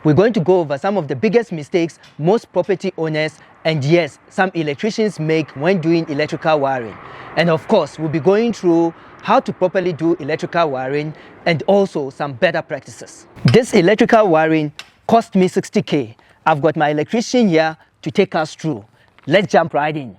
we're going to go over some of the biggest mistakes most property owners and yes, some electricians make when doing electrical wiring. And of course, we'll be going through how to properly do electrical wiring and also some better practices. This electrical wiring cost me 60K. I've got my electrician here to take us through. Let's jump right in.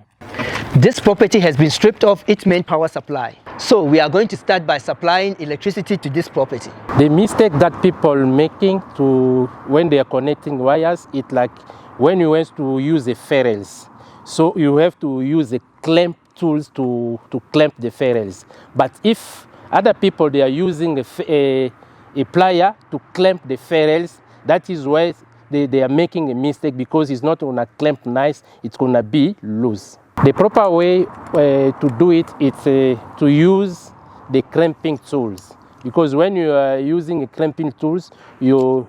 This property has been stripped of its main power supply. So we are going to start by supplying electricity to this property. The mistake that people making to when they are connecting wires, it's like when you want to use the ferrules. So you have to use the clamp tools to clamp the ferrules. But if other people, they are using a plier to clamp the ferrules, that is why they are making a mistake, because it's not going to clamp nice, it's going to be loose. The proper way to do it is to use the clamping tools, because when you are using the clamping tools, your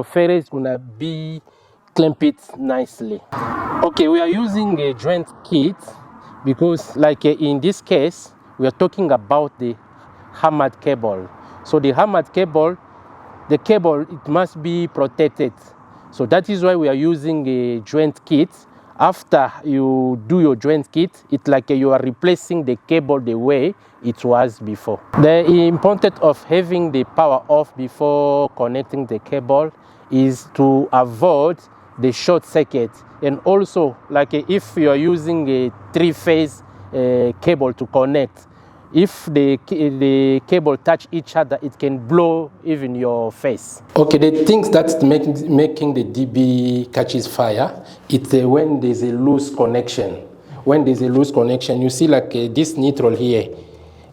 ferrule is going to be clamp it nicely. Okay, we are using a joint kit because, like in this case, we are talking about the hammered cable. So the hammered cable, the cable, it must be protected. So that is why we are using a joint kit. After you do your joint kit, it's like you are replacing the cable the way it was before. The importance of having the power off before connecting the cable is to avoid the short circuit. And also, like if you are using a three-phase cable to connect, if the cable touch each other, it can blow even your face. Okay, the things that's making the DB catches fire, it's when there's a loose connection. When there's a loose connection, you see like this neutral here.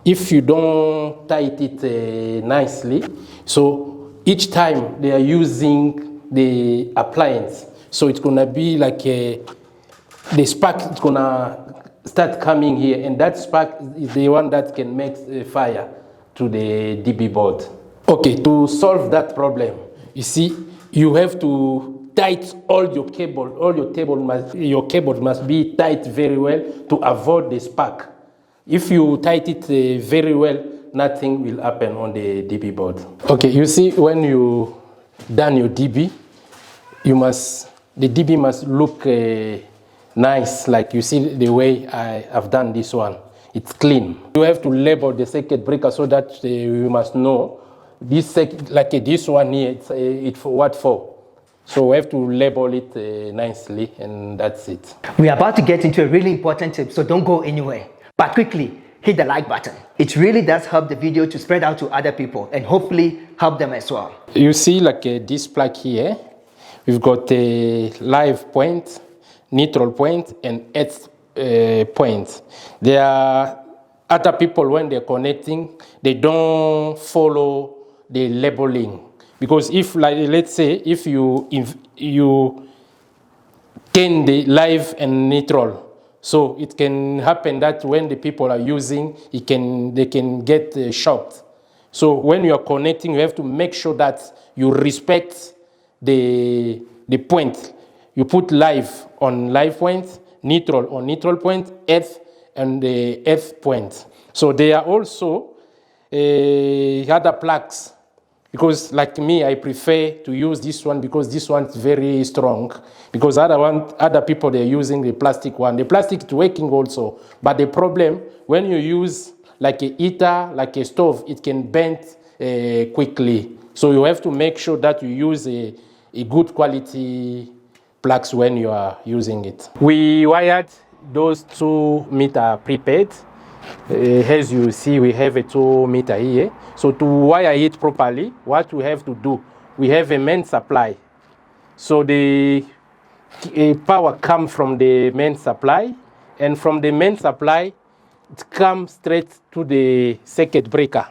If you don't tight it nicely, so each time they are using the appliance, so it's gonna be like the spark is gonna start coming here, and that spark is the one that can make a fire to the DB board. Okay, to solve that problem, you see, you have to tight all your cable. Your cable must be tight very well to avoid the spark. If you tight it very well, nothing will happen on the DB board. Okay, you see, when you done your DB, the DB must look nice, like you see the way I have done this one. It's clean. You have to label the circuit breaker so that you must know this like this one here, it's for what for. So we have to label it nicely, and that's it. We are about to get into a really important tip, so don't go anywhere. But quickly, hit the like button. It really does help the video to spread out to other people and hopefully help them as well. You see like this plug here, we've got a live point, neutral point, and earth point. There are other people, when they're connecting, they don't follow the labeling. Because if, like, let's say, if you turn the live and neutral, so it can happen that when the people are using, they can get shocked. So when you are connecting, you have to make sure that you respect the point. You put live on live point, neutral on neutral point, earth and the earth point. So there are also other plugs, because like me, I prefer to use this one because this one is very strong. Because other people, they're using the plastic one. The plastic is working also, but the problem, when you use like a heater, like a stove, it can bend quickly. So you have to make sure that you use a good quality plugs when you are using it. We wired those 2 meter prepaid. As you see, we have a 2 meter here. So to wire it properly, what we have to do, we have a main supply. So the power comes from the main supply, and from the main supply, it comes straight to the circuit breaker,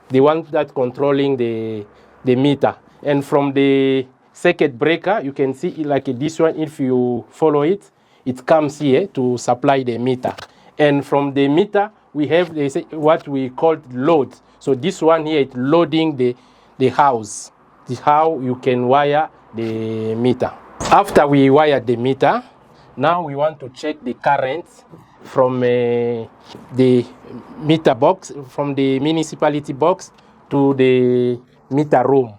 the one that's controlling the meter. And from the circuit breaker, you can see like this one, if you follow it, it comes here to supply the meter. And from the meter, we have what we call load. So this one here is loading the house. This is how you can wire the meter. After we wire the meter, now we want to check the current from the meter box, from the municipality box to the meter room.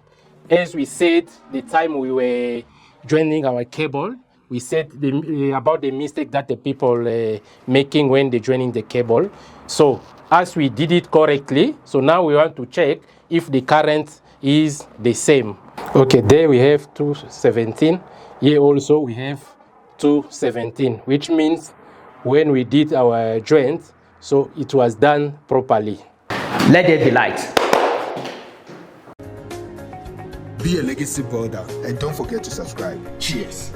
as we said the time we were joining our cable, we said about the mistake that the people making when they joining the cable. So as we did it correctly, so now we want to check if the current is the same. Okay, there we have 217. Here also we have 217, which means when we did our joint, so it was done properly. Let there be light. Be a legacy builder and don't forget to subscribe. Cheers.